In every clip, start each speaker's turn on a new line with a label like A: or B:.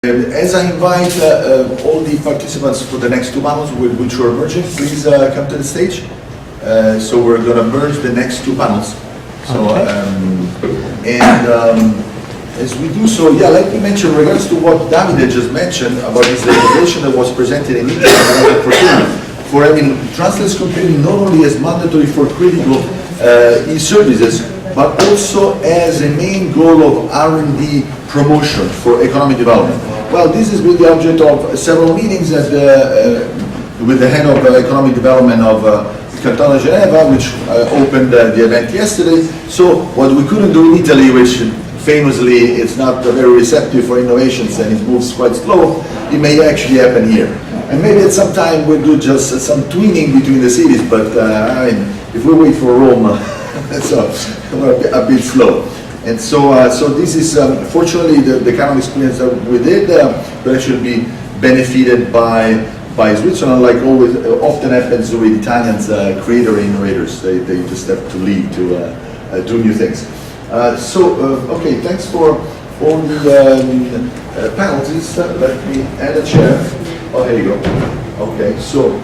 A: As I invite all the participants for the next two panels, which are merging, please come to the stage. So we're going to merge the next two panels. So, as we do so, let me mention in regards to what Davide just mentioned about this legislation that was presented in Italy for having trustless computing not only as mandatory for critical e-services, but also as a main goal of R&D promotion for economic development. Well, this has been the object of several meetings with the head of economic development of Canton of Geneva, which opened the event yesterday. So what we couldn't do in Italy, which famously it's not very receptive for innovations and it moves quite slow, it may actually happen here. And maybe at some time we'll do just some twinning between the cities, but I mean, if we wait for Rome, so we're a bit slow. And so this is fortunately the kind of experience that we did will actually be benefited by Switzerland, like always often happens with Italians, creator innovators. They just have to lead to do new things. Okay, thanks for all the panelists. Let me add a chair. Oh, here you go. Okay, so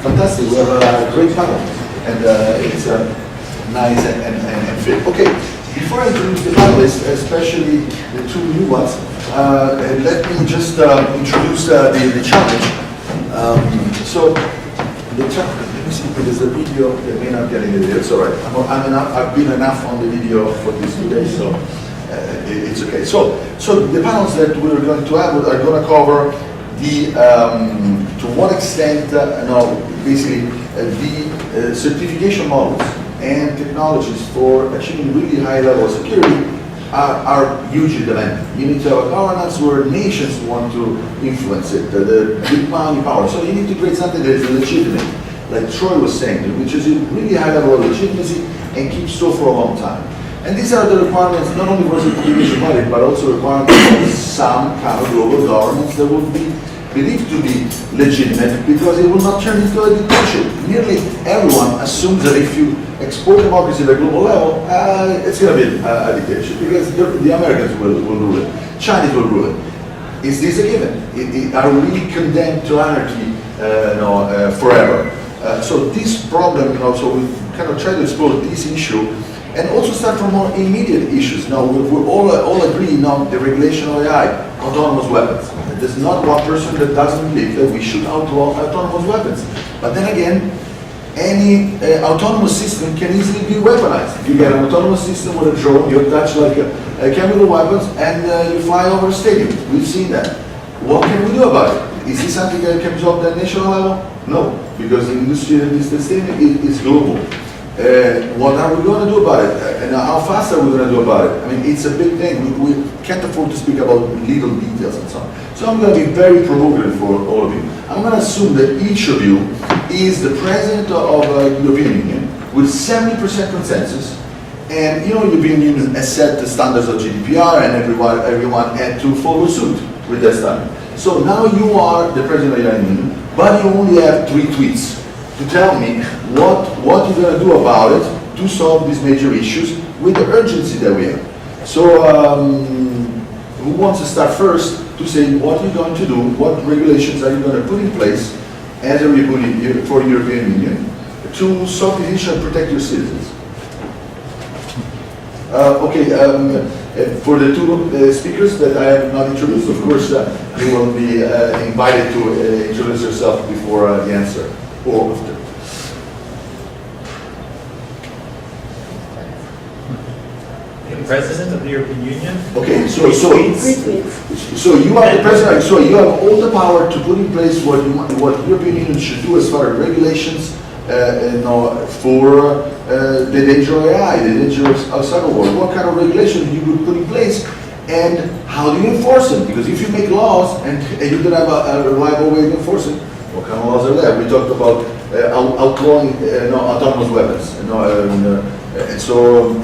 A: fantastic. We have a great panel, and it's nice and fit. Okay. Before I introduce the panelists, especially the two new ones, let me just introduce the challenge. So the challenge, let me see if there's a video. They may not get in the video. It's all right. I've been enough on the video for this today, so it's okay. So the panels that we're going to have are going to cover the to what extent, basically the certification models and technologies for achieving really high level of security are hugely demanding. You need to have a governance where nations want to influence it, the big money power. So you need to create something that is legitimate, like Troy was saying, which is a really high level of legitimacy and keeps so for a long time. And these are the requirements not only for certification body, but also requirements of some kind of global governments that would be believed to be legitimate because it will not turn into a dictatorship. Nearly everyone assumes that if you export democracy at a global level, it's going to be a dictatorship because the Americans will rule it, Chinese will rule it. Is this a given? Are we condemned to anarchy forever? So this problem, so we kind of try to explore this issue and also start from more immediate issues. Now, we all agree now the regulation of AI, autonomous weapons. There's not one person that doesn't believe that we should outlaw autonomous weapons. But then again, any autonomous system can easily be weaponized. If you get an autonomous system with a drone, you attach like a chemical weapons and you fly over a stadium. We've seen that. What can we do about it? Is this something that can be solved at national level? No, because the industry that is the same is global. What are we going to do about it? And how fast are we going to do about it? I mean, it's a big thing. We can't afford to speak about legal details and so on. So I'm going to be very provocative for all of you. I'm going to assume that each of you is the president of the European Union with 70% consensus. And European Union has set the standards of GDPR and everyone had to follow suit with that standard. So now you are the president of the European Union, but you only have 3 tweets to tell me what you're going to do about it to solve these major issues with the urgency that we have. So who wants to start first to say what you're going to do, what regulations are you going to put in place as a for the European Union to solve the issue and protect your citizens? For the two speakers that I have not introduced, of course, you will be invited to introduce yourself before the answer. Or after.
B: The President of the European Union.
A: Okay, so you are the President. So you have all the power to put in place what the European Union should do as far as regulations, for the danger of AI, the danger of cyber war. What kind of regulations you would put in place, and how do you enforce them? Because if you make laws and you don't have a reliable way to enforce it. What kind of laws are there? We talked about outlawing autonomous weapons. And so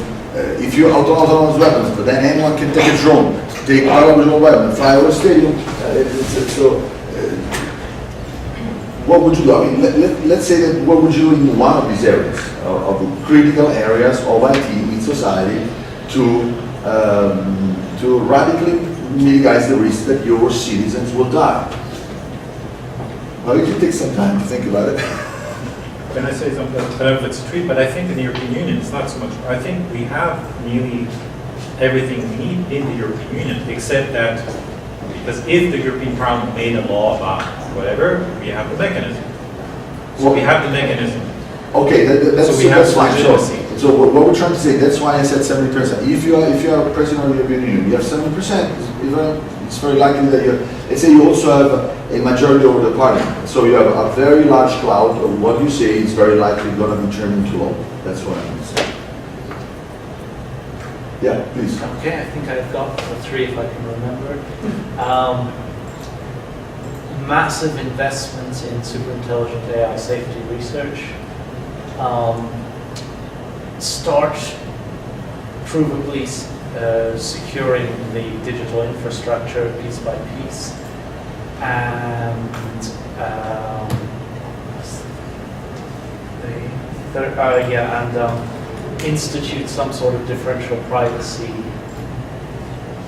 A: if you outlaw autonomous weapons, but then anyone can take a drone, take an autonomous weapon, fly over a stadium. What would you do? I mean, let's say that what would you do in one of these areas, of the critical areas of IT in society to radically mitigate the risk that your citizens will die. Well, you can take some time to think about it.
B: Can I say something? I don't know if it's a treat, but I think in the European Union, it's not so much. I think we have nearly everything we need in the European Union, except that, because if the European Parliament made a law about whatever, we have the mechanism. So we have the mechanism.
A: Okay, that's,
B: So we have
A: that's fine.
B: legitimacy.
A: So what we're trying to say, that's why I said 70%. If you are president of the European Union, you have 70%. It's very likely that you, let's say you also have a majority over the parliament. So you have a very large cloud of what you say is very likely going to be turned into law. That's what I'm saying. Yeah, please.
C: Okay, I think I've got the three if I can remember. Massive investments in superintelligent AI safety research. Start provably securing the digital infrastructure piece by piece, and institute some sort of differential privacy.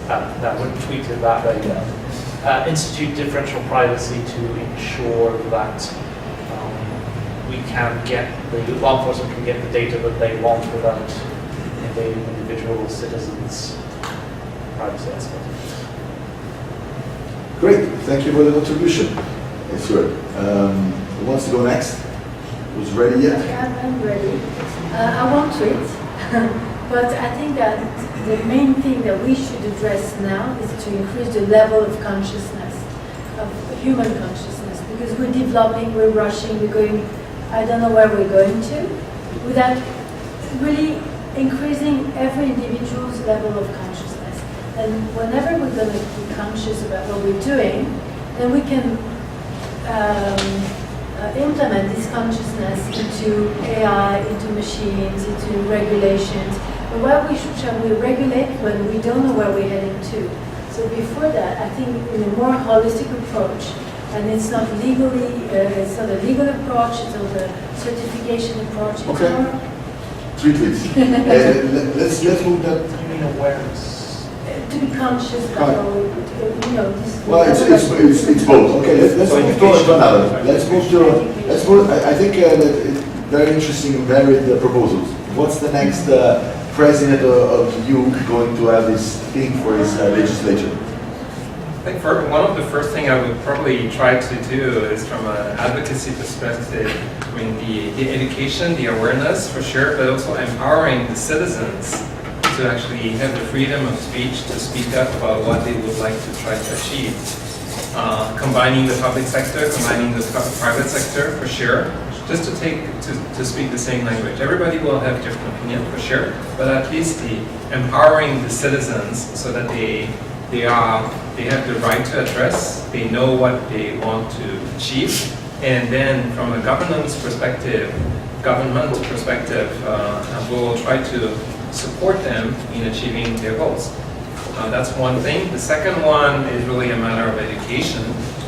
C: That wouldn't tweet it that way. Institute differential privacy to ensure that we can get the law enforcement can get the data that they want without invading individual citizens' privacy aspects.
A: Great, thank you for the contribution. It's good. Who wants to go next? Who's ready yet?
D: I'm ready. I won't tweet, but I think that the main thing that we should address now is to increase the level of consciousness, of human consciousness, because we're developing, we're rushing, we're going, I don't know where we're going to, without really increasing every individual's level of consciousness. And whenever we're going to be conscious about what we're doing, then we can implement this consciousness into AI, into machines, into regulations. But why shall we regulate when we don't know where we're heading to? So before that, I think in a more holistic approach, and it's not legally, it's not a legal approach, it's not a certification approach. It's
A: Okay.
D: more,
A: 3 tweets. Let's move that.
C: You mean awareness?
D: to be conscious about how we, this.
A: Well, it's both. Okay, let's
B: So
A: move
B: education.
A: to another. Let's move. I think that very interesting and varied proposals. What's the next president of the EU going to have this thing for his legislature?
E: I think for one of the first thing I would probably try to do is from an advocacy perspective, I mean the education, the awareness for sure, but also empowering the citizens to actually have the freedom of speech to speak up about what they would like to try to achieve. Combining the public sector, combining the private sector for sure, just to speak the same language. Everybody will have different opinion for sure, but at least the empowering the citizens so that they have the right to address, they know what they want to achieve, and then from a government perspective, we'll try to support them in achieving their goals. That's one thing. The second one is really a matter of education,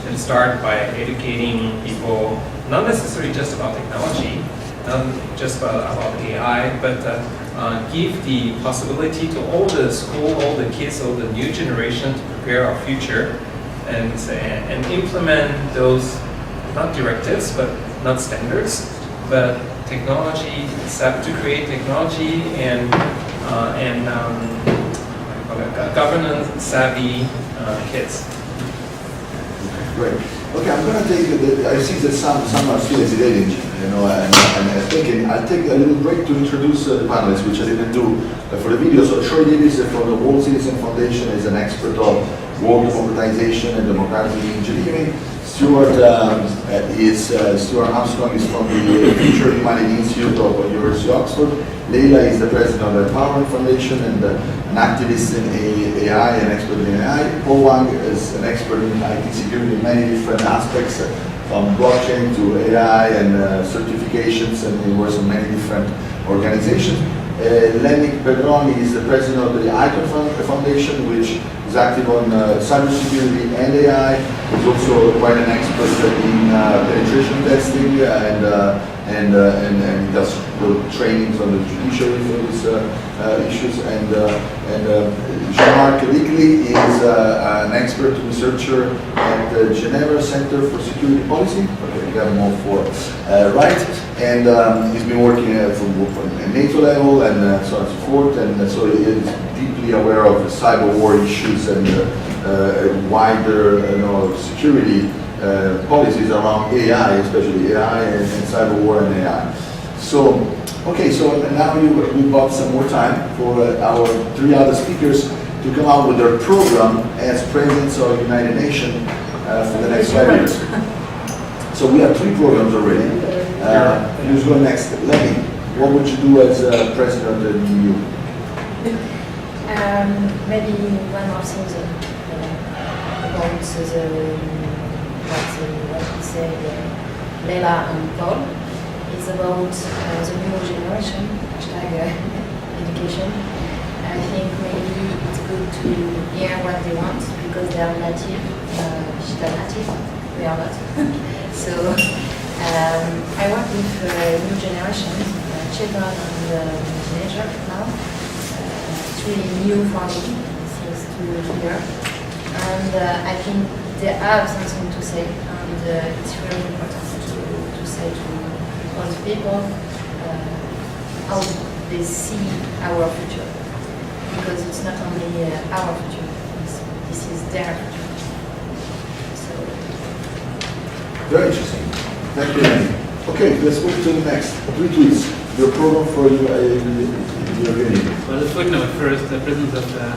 E: and start by educating people, not necessarily just about technology, not just about AI, but give the possibility to all the school, all the kids, all the new generation to prepare our future and implement those, not directives, but not standards, but technology, to create technology and governance savvy kids.
A: Great. Okay, I'm going to take. I see that some are still hesitating, and I'm thinking I'll take a little break to introduce the panelists, which I didn't do for the video. So Troy Davis from the World Citizen Foundation is an expert of world democratization and democratic engineering. Stuart Armstrong is from the Future Humanity Institute of University of Oxford. Leila is the president of the Empowerment Foundation and an activist in AI, an expert in AI. Paul Wang is an expert in IT security in many different aspects, from blockchain to AI and certifications, and he works on many different organizations. Lenny Pedroni is the president of the Icon Foundation, which is active on cybersecurity and AI. He's also quite an expert in penetration testing and and he does trainings on the judiciary for these issues. And Jean-Marc Licli is an expert researcher at the Geneva Center for Security Policy. Okay, we have more for right, and he's been working from NATO level and so on and so forth, and so he is deeply aware of the cyber war issues and wider security policies around AI, especially AI and cyber war and AI. So, okay, so now we bought some more time for our 3 other speakers to come out with their program as presidents of the United Nations for the next 5 years. So we have 3 programs already. Who's going next? Lenny, what would you do as president of the EU?
F: Maybe one more thing about what we say, Leila and Paul, is about the new generation, #education. I think maybe it's good to hear what they want because they are native, digital native, we are not. So I work with new generation, children and teenagers now. It's really new for me, things to hear. And I think they have something to say, and it's really important to say to all the people how they see our future. Because it's not only our future, this is their future. So.
A: Very interesting. Thank you, Lenny. Okay, let's move to the next. 3 tweets. Your program for the European Union.
G: Well, the footnote first, the President of the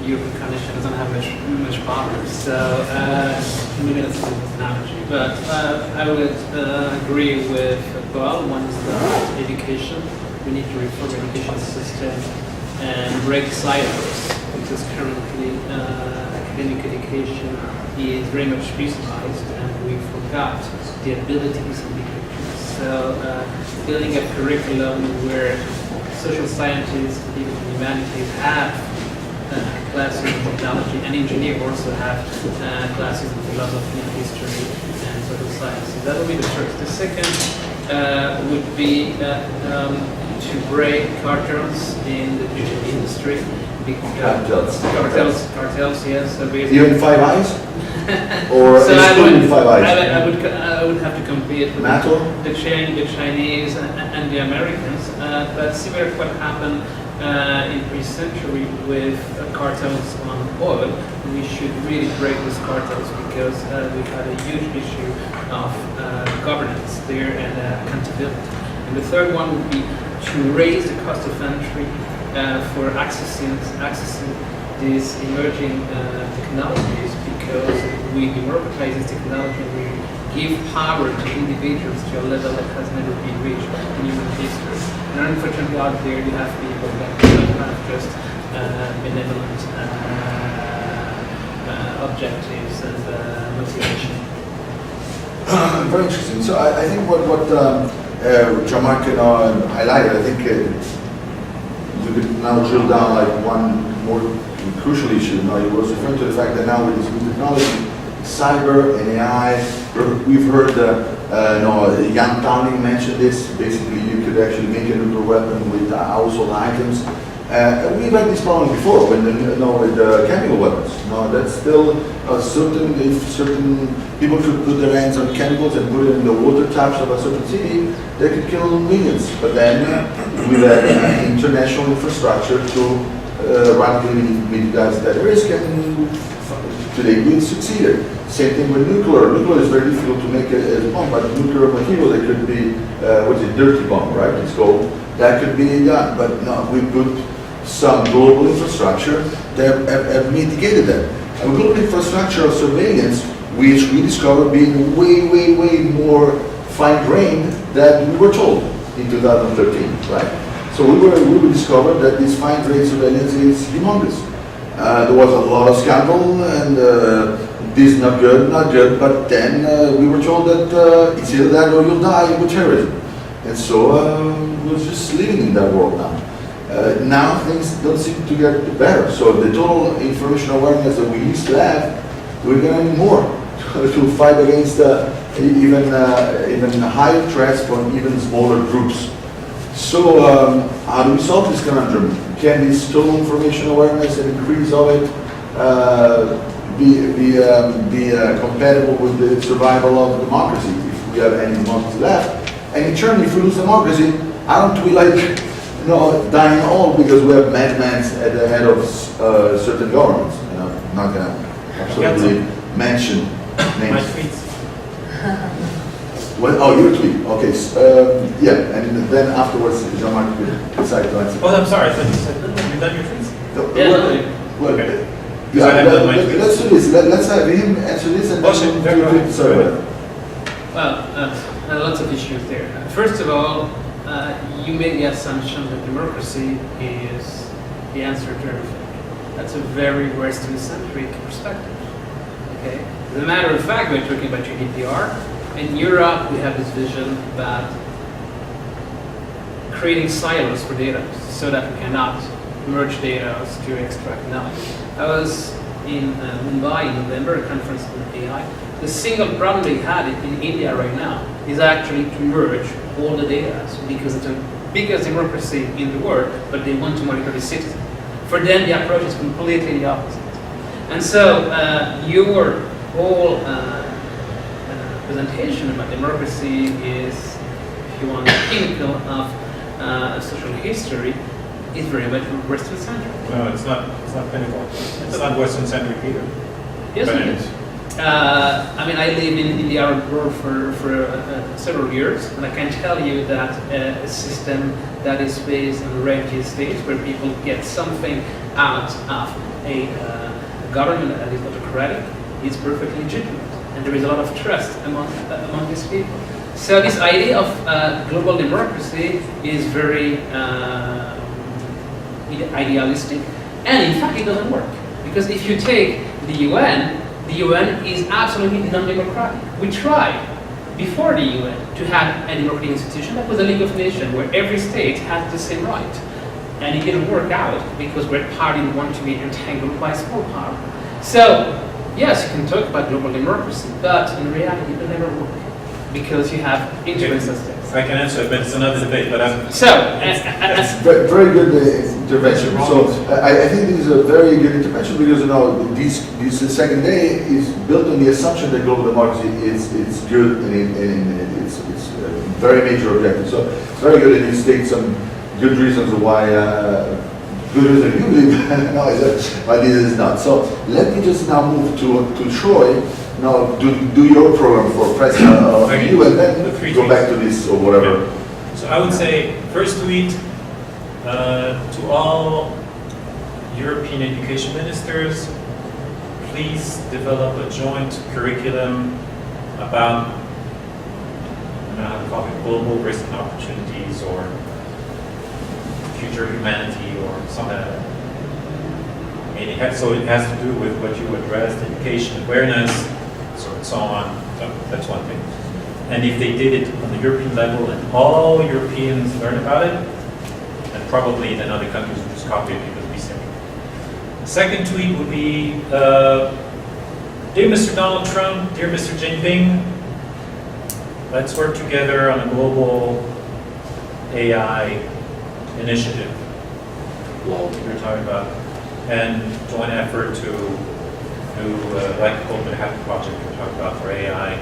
G: European Commission doesn't have much power, so maybe that's an analogy. But I would agree with Paul. One is about education. We need to reform the education system and break silos, because currently academic education is very much specialized, and we forgot the abilities of the education. So building a curriculum where social scientists, even humanities have classes in technology, and engineers also have classes in philosophy and history and social science. So that would be the first. The second would be to break cartels in the digital industry. Cartels, yes. So basically,
A: Even Five Eyes? Or
G: so
A: excluding Five Eyes?
G: I would have to compete with
A: NATO?
G: the Chinese and the Americans. But similar to what happened in pre-century with cartels on oil, we should really break these cartels, because we've had a huge issue of governance there and accountability. And the third one would be to raise the cost of entry for accessing these emerging technologies, because we democratize this technology, we give power to individuals to a level that has never been reached in human history. And unfortunately out there you have people that don't have just benevolent objectives and motivation.
A: Very interesting. So I think what Jean-Marc highlighted, I think we could now drill down like one more crucial issue. He was referring to the fact that now with this new technology, cyber and AI, we've heard Jan Towning mention this. Basically, you could actually make a nuclear weapon with household items. We've had this problem before with the chemical weapons. That's still certain. If certain people could put their hands on chemicals and put it in the water taps of a certain city, they could kill millions. But then with international infrastructure to radically mitigate that risk, and today we succeeded. Same thing with nuclear. Nuclear is very difficult to make as a bomb, but nuclear material, it could be dirty bomb, right? It's called. That could be done, but no, we put some global infrastructure that have mitigated that. A global infrastructure of surveillance, which we discovered being way more fine-grained than we were told in 2013, right? So we discovered that this fine-grained surveillance is humongous. There was a lot of scandal, and this is not good, but then we were told that it's either that or you'll die with terrorism. And so we're just living in that world now. Now things don't seem to get better. So the total information awareness that we used to have, we're going to need more. to fight against even higher threats from even smaller groups. So how do we solve this conundrum? Can this total information awareness and increase of it be compatible with the survival of democracy, if we have any democracy left? And in turn, if we lose democracy, aren't we like, dying all because we have madmen at the head of certain governments? I'm not gonna absolutely mention
B: My
A: names.
B: tweets.
A: Well, oh, your tweet. Okay. Yeah, and then afterwards, Jean-Marc will decide to answer.
B: Oh, I'm sorry, I thought you said, you've done your tweets?
A: Well,
B: Okay.
A: yeah,
B: I have done my tweets.
A: let's do this. Let's have him answer this and
B: Oh, sure.
A: then
B: Go ahead.
A: sorry.
B: Go ahead.
G: Well, lots of issues there. First of all, you made the assumption that democracy is the answer to everything. That's a very Western-centric perspective. Okay. As a matter of fact, we're talking about GDPR. In Europe, we have this vision that creating silos for data so that we cannot merge data to extract knowledge. I was in Mumbai in November, a conference on AI. The single problem they had in India right now is actually to merge all the data because it's the biggest democracy in the world, but they want to monitor the citizen. For them, the approach is completely the opposite. And so your whole presentation about democracy is, if you want, pinnacle of social history, is very much Western-centric.
B: No, it's not pinnacle. It's not Western-centric either.
G: Yes,
B: But
G: it
B: anyways.
G: is. I mean, I lived in the Arab world for several years, and I can tell you that a system that is based on refugee states, where people get something out of a government that is autocratic, is perfectly legitimate, and there is a lot of trust among these people. So this idea of global democracy is very idealistic, and in fact, it doesn't work, because if you take the UN is absolutely non-democratic. We tried before the UN to have a democratic institution that was a League of Nations where every state had the same right. And it didn't work out because Red Party didn't want to be entangled by small power. So, yes, you can talk about global democracy, but in reality it will never work because you have interests at stake.
B: I can answer it, but it's another debate, but I'm...
G: So,
A: Very, very good intervention. So I think this is a very good intervention because this second day is built on the assumption that global democracy is good and it's a very major objective. So it's very good, and it states some good reasons why good reason you believe why this is not. So let me just now move to Troy. Now do your program for president of
B: Okay.
A: EU, and then
B: The three
A: go
B: tweets.
A: back to this or whatever.
B: So I would say, first tweet to all European education ministers, please develop a joint curriculum about, I don't know how to call it, global risk and opportunities or future humanity or something like that. I mean, it has to do with what you addressed, education awareness, so on. So that's one thing. And if they did it on the European level and all Europeans learn about it, then probably then other countries will just copy it because we say it. Second tweet would be, dear Mr. Donald Trump, dear Mr. Jinping, let's work together on a global AI initiative. Well, you're talking about, and joint effort to do, like the Goldman Happy project we're talking about for AI,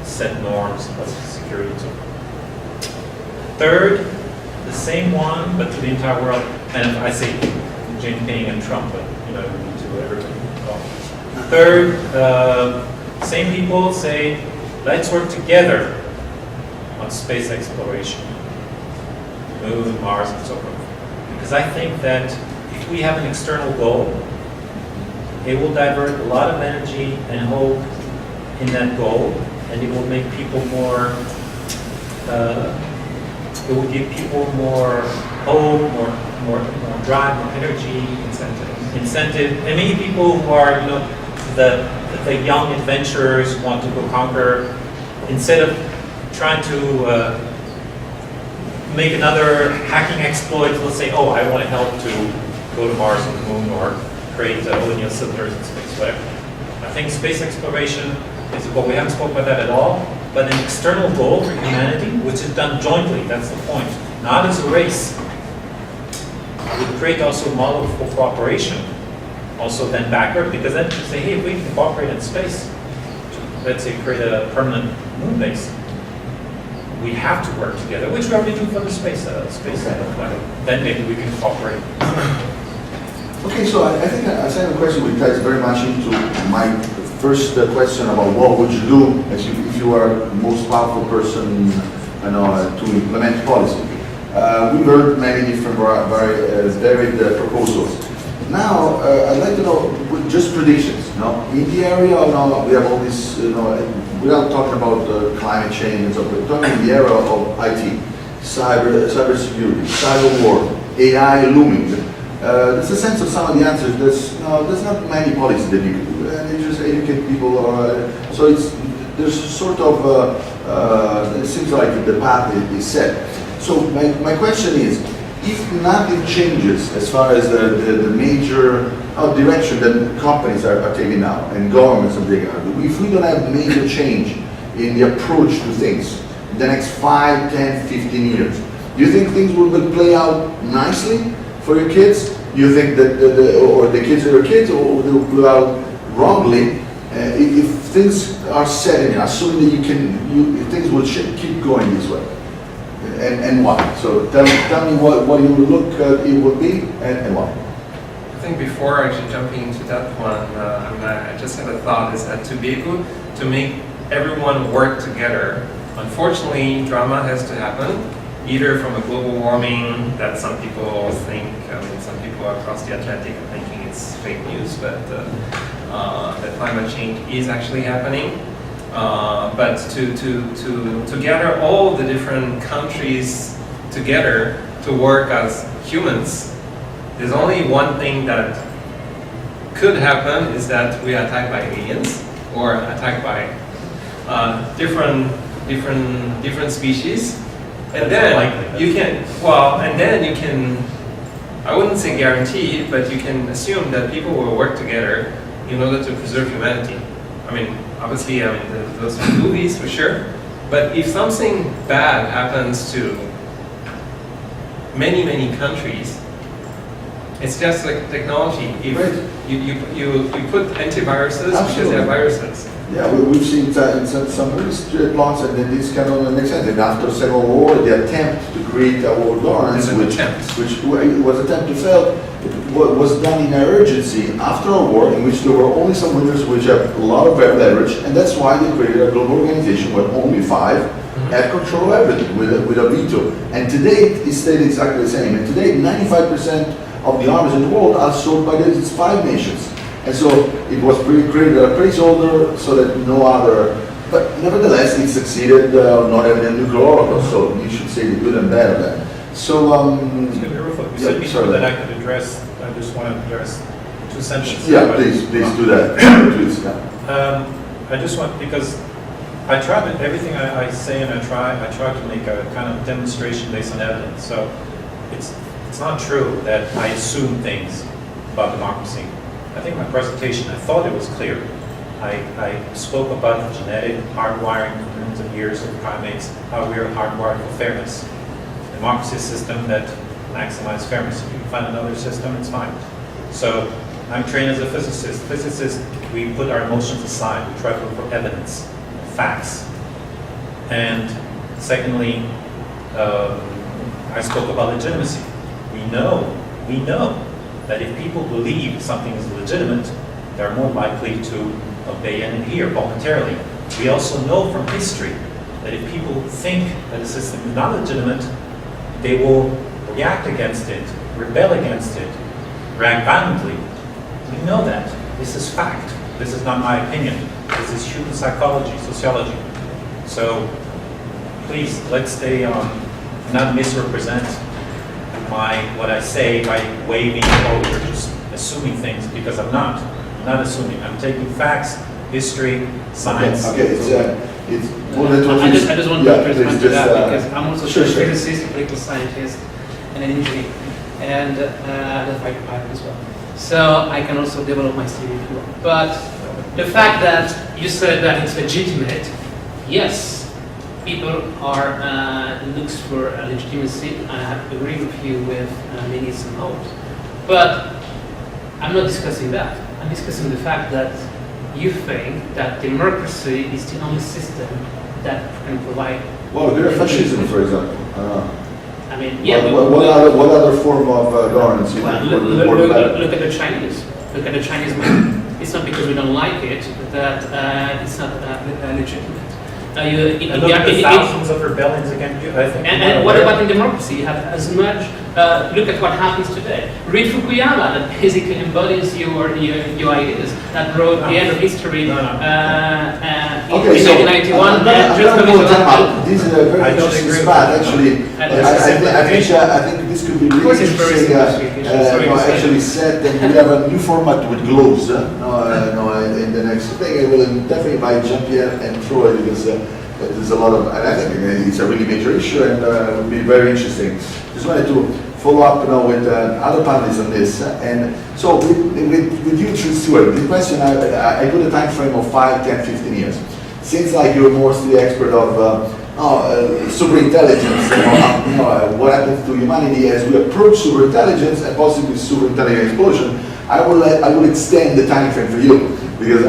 B: set norms, security, and so on. Third, the same one, but to the entire world, and I say Jinping and Trump, but to everybody. Third, same people say, let's work together on space exploration, Moon, Mars, and so forth. Because I think that if we have an external goal, it will divert a lot of energy and hope in that goal, and it will make people more, it will give people more hope, more drive, more energy, incentive. And many people who are, the young adventurers who want to go conquer, instead of trying to make another hacking exploit, let's say, oh, I want to help to go to Mars and the Moon or create cylinders in space, whatever. I think space exploration is, well, we haven't spoken about that at all, but an external goal for humanity, which is done jointly, that's the point, not as a race. Would create also a model for cooperation, also then backward, because then you say, hey, if we can cooperate in space, let's say create a permanent moon base, we have to work together, which we already do for the space flight. Then maybe we can cooperate.
A: Okay, so I think a second question which ties very much into my first question about what would you do if you are the most powerful person, to implement policy. We've heard many different varied proposals. Now, I'd like to know with just predictions. In the area, we have all this. Without talking about climate change and so forth, we're talking in the area of IT, cybersecurity, cyber war, AI looming. There's a sense of some of the answers. There's not many policies that you can do, and you just educate people. So there's sort of it seems like the path is set. So my question is, if nothing changes as far as the major direction that companies are taking now and governments are taking now, if we don't have major change in the approach to things in the next 5, 10, 15 years, do you think things will play out nicely for your kids? Do you think that the kids are your kids, or they will play out wrongly? If things are set in, assuming that things will keep going this way. And why? So tell me what you would look it would be and why.
E: I think before actually jumping into that one, I just had a thought, is that to be able to make everyone work together, unfortunately drama has to happen, either from a global warming that some people think, some people across the Atlantic are thinking it's fake news, but that climate change is actually happening. But to gather all the different countries together to work as humans, there's only one thing that could happen, is that we are attacked by aliens or attacked by different species, and then you can I wouldn't say guarantee, but you can assume that people will work together in order to preserve humanity. Obviously, those are movies for sure, but if something bad happens to many countries, it's just like technology. If you put antiviruses because they are viruses.
A: Yeah, we've seen some really strict plots, and this kind of makes sense. And after the Second World War, the attempt to create a world governance, which was an attempt to fail, was done in an urgency after a war in which there were only some winners which have a lot of leverage, and that's why they created a global organization where only 5 had control of everything with a veto. And today, it stayed exactly the same. And today, 95% of the arms in the world are sold by these 5 nations. And so it was created a placeholder so that no other, but nevertheless it succeeded not having a nuclear holocaust, so you should say the good and bad of that. So,
B: You said before that I could address, I just want to address 2 sentences.
A: Yeah, please do that. Please,
B: I just want, because I try to, everything I say and I try to make a kind of demonstration based on evidence. So it's not true that I assume things about democracy. I think my presentation, I thought it was clear. I spoke about the genetic hardwiring for millions of years of primates, how we are hardwired for fairness. Democracy is a system that maximizes fairness. If you can find another system, it's fine. So I'm trained as a physicist. Physicists, we put our emotions aside. We try to look for evidence, facts. And secondly, I spoke about legitimacy. We know that if people believe something is legitimate, they're more likely to obey and adhere voluntarily. We also know from history that if people think that a system is not legitimate, they will react against it, rebel against it, react violently. We know that. This is fact. This is not my opinion. This is human psychology, sociology. So please, let's stay on, not misrepresent what I say by waving over, just assuming things, because I'm not assuming. I'm taking facts, history, science.
A: Okay, it's more than
G: I just want to respond to that, because I'm also a
A: sure.
G: physicist, a political scientist, and an engineer, and a fighter pilot as well. So I can also develop my theory if you want. But The fact that you said that it's legitimate, yes, people are looks for legitimacy. I agree with you with many some hopes, but I'm not discussing that. I'm discussing the fact that you think that democracy is the only system that can provide.
A: Well, there are fascism, for example.
G: I mean, yeah.
A: What other form of governance you
G: Well,
A: think would work better?
G: look at the Chinese. Look at the Chinese man. It's not because we don't like it that it's not legitimate.
B: And look at the thousands of rebellions against you. I think.
G: And what about in democracy? You have as much. Look at what happens today. Read Fukuyama, that basically embodies your ideas. That wrote the end of history in
A: Okay, so
G: 1991.
A: I'm gonna pull time out. This is a very
B: I don't
A: interesting
B: agree with
A: spot.
B: that.
A: Actually, I think this could be
G: Of
A: really
G: course it's very
A: interesting.
G: simplification.
A: Actually set, and we have a new format with gloves. In the next thing, I will definitely invite Jean-Pierre and Troy because there's a lot of, and I think it's a really major issue and it will be very interesting. Just wanted to follow up with other panelists on this. And so with you, Stuart, the question, I put a time frame of 5, 10, 15 years. Seems like you're mostly expert of superintelligence, what happens to humanity as we approach superintelligence and possibly superintelligent explosion. I will extend the time frame for you because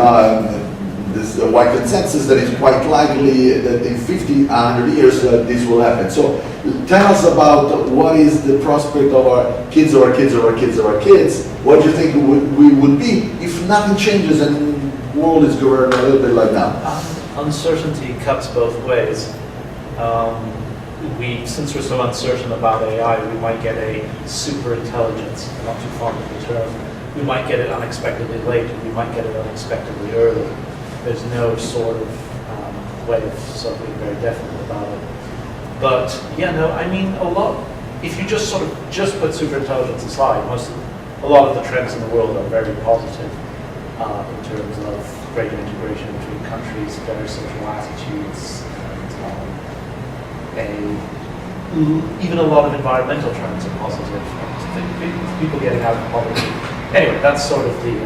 A: there's a wide consensus that it's quite likely that in 50, 100 years this will happen. So tell us about what is the prospect of our kids or our kids or our kids or our kids. What do you think we would be if nothing changes and the world is governed a little bit like now?
C: Uncertainty cuts both ways. Since we're so uncertain about AI, we might get a super intelligence, not too fond of the term. We might get it unexpectedly late, we might get it unexpectedly early. There's no sort of way of sort of being very definite about it. But yeah, no, I mean if you just sort of put superintelligence aside, a lot of the trends in the world are very positive in terms of greater integration between countries, better social attitudes, and even a lot of environmental trends are positive. People getting out of poverty. Anyway, that's sort of the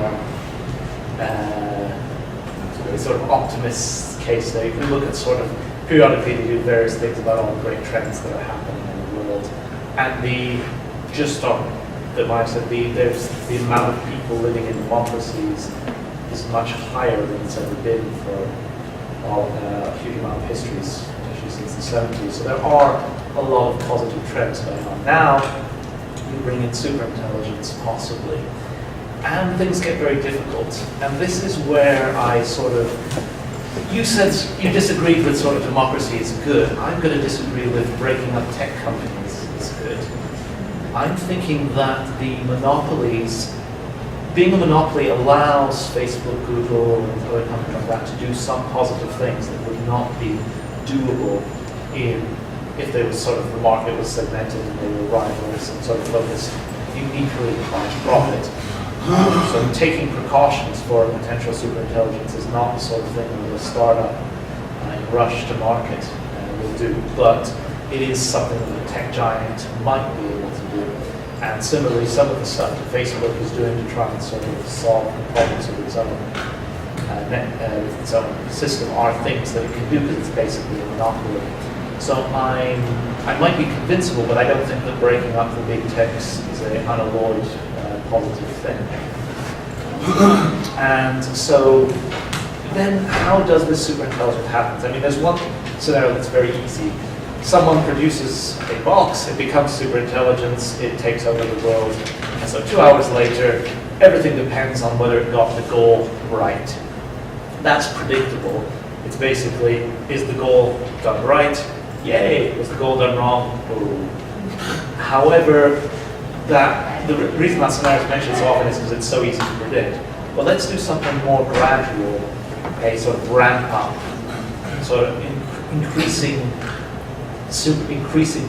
C: sort of optimist case there. You can look at sort of periodically they do various things about all the great trends that are happening in the world. And there's the amount of people living in democracies is much higher than it's ever been for a huge amount of history, especially since the 70s. So there are a lot of positive trends going on. Now, you bring in superintelligence, possibly, and things get very difficult. And this is where I you said you disagreed with sort of democracy is good. I'm going to disagree with breaking up tech companies is good. I'm thinking that the monopolies, being a monopoly allows Facebook, Google, and other companies like that to do some positive things that would not be doable if there was sort of the market was segmented and they were rivals and sort of focused uniquely on profit. So taking precautions for potential superintelligence is not the sort of thing that a startup rush to market will do, but it is something that a tech giant might be able to do. And similarly, some of the stuff that Facebook is doing to try and sort of solve the problems of its own system are things that it can do because it's basically a monopoly. So I might be convincible, but I don't think that breaking up the big techs is an unalloyed positive thing. And so then how does this superintelligence happen? I mean, there's one scenario that's very easy. Someone produces a box, it becomes superintelligence, it takes over the world, and so 2 hours later, everything depends on whether it got the goal right. That's predictable. It's basically, is the goal done right? Yay! Was the goal done wrong? Ooh. However, the reason that scenario is mentioned so often is because it's so easy to predict. Well, let's do something more gradual, a sort of ramp up, sort of increasing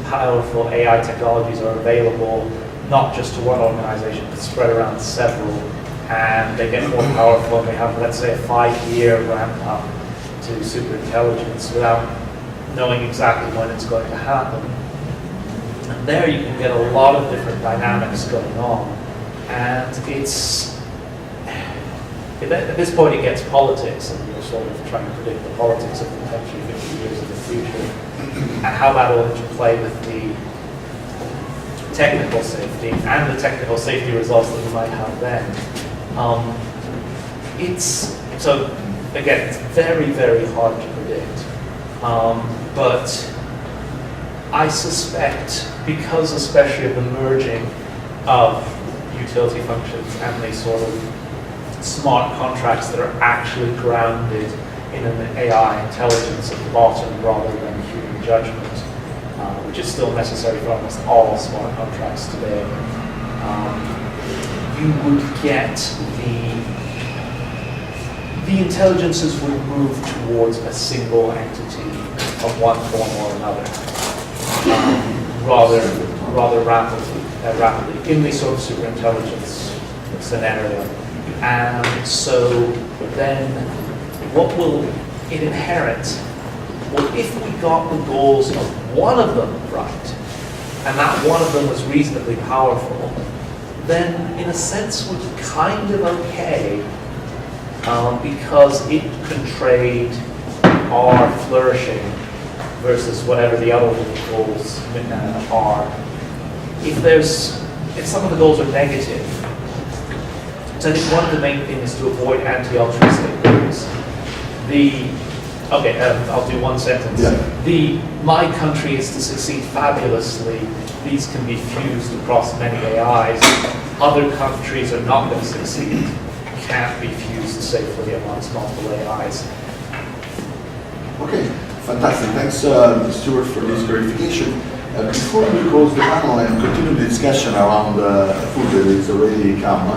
C: powerful AI technologies are available, not just to one organization, but spread around several, and they get more powerful, and we have, let's say, a 5-year ramp up to superintelligence without knowing exactly when it's going to happen. And there you can get a lot of different dynamics going on. And At this point it gets politics, and you're sort of trying to predict the politics of the country 50 years in the future, and how that will interplay with the technical safety and the technical safety results that you might have then. So again, it's very, very hard to predict. But I suspect, because especially of the merging of utility functions and these sort of smart contracts that are actually grounded in an AI intelligence at the bottom rather than human judgment, which is still necessary for almost all smart contracts today, you would get the intelligences would move towards a single entity of one form or another, rather rapidly in the sort of superintelligence scenario. And so then what will it inherit? Well, if we got the goals of one of them right, and that one of them was reasonably powerful, then in a sense we're kind of okay, because it can trade our flourishing versus whatever the other goals are. If some of the goals are negative, so I think one of the main things is to avoid anti-altruistic goals. I'll do one sentence.
A: Yeah.
C: My country is to succeed fabulously. These can be fused across many AIs. Other countries are not going to succeed. Can't be fused safely amongst multiple AIs.
A: Okay, fantastic. Thanks, Stuart, for this clarification. Before we close the panel and continue the discussion around food that is already come,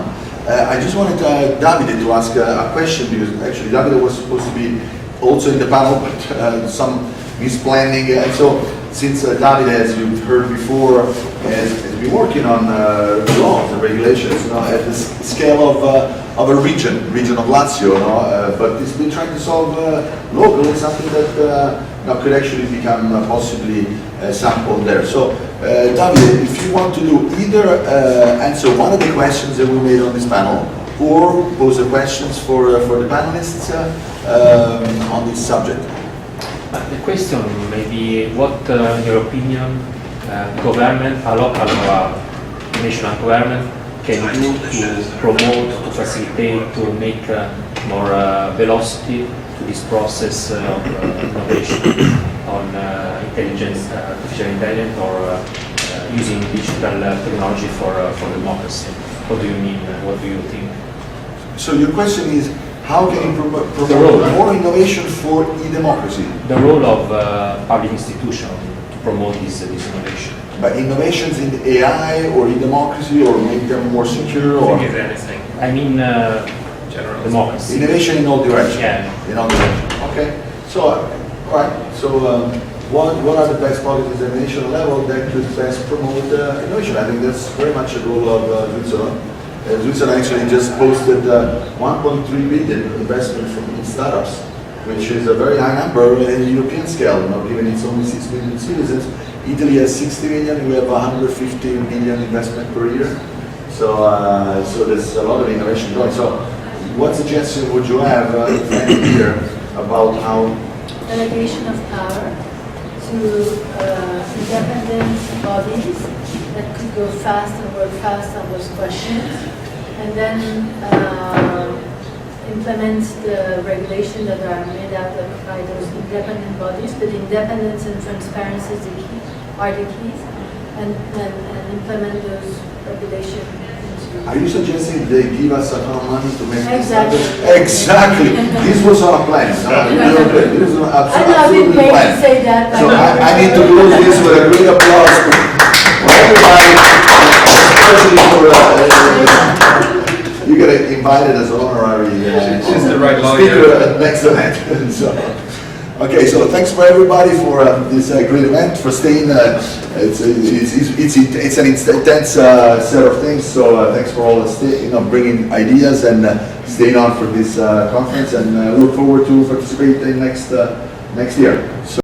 A: I just wanted Davide to ask a question, because actually Davide was supposed to be also in the panel, but some misplanning. And so, since Davide, as you've heard before, has been working on laws and regulations at the scale of a region of Lazio, but he's been trying to solve locally something that could actually become possibly sampled there. So, Davide, if you want to do either answer one of the questions that we made on this panel, or pose the questions for the panelists on this subject.
H: The question may be, what, in your opinion, government, a local or a national government, can do to promote, to facilitate, to make more velocity to this process of innovation on artificial intelligence, or using digital technology for democracy? What do you mean? What do you think?
A: So your question is, how can you promote more innovation for e-democracy?
H: The role of public institutions to promote this innovation.
A: By innovations in AI or e-democracy, or make them more secure,
E: I
A: or
E: think it's anything.
H: I mean,
E: General.
H: democracy.
A: innovation in all directions?
H: Yeah.
A: In all directions. Okay. So, all right. So, what are the best policies at the national level that could best promote innovation? I think that's very much the role of Switzerland. Switzerland actually just posted 1.3 billion investment from startups, which is a very high number in the European scale, given it's only 6 million citizens. Italy has 60 million, we have 150 million investment per year. So, so there's a lot of innovation going. So, what suggestion would you have here about how?
D: Delegation of power to independent bodies that could go fast and work fast on those questions, and then implement the regulation that are made out by those independent bodies. But independence and transparency is the key, are the keys, and implement those regulations.
A: Are you suggesting they give us a ton of money to make this happen?
D: Exactly.
A: Exactly. This was our plan. This was
D: I
A: absolutely
D: didn't pay to
A: plan.
D: say that.
A: So I need to close this with a great applause for everybody, especially for you get invited as an honorary
E: She's the right
A: speaker
E: lawyer.
A: at next event. So, okay, so thanks for everybody for this great event, for staying. It's an intense set of things. So thanks for all bringing ideas and staying on for this conference, and look forward to participating next year. So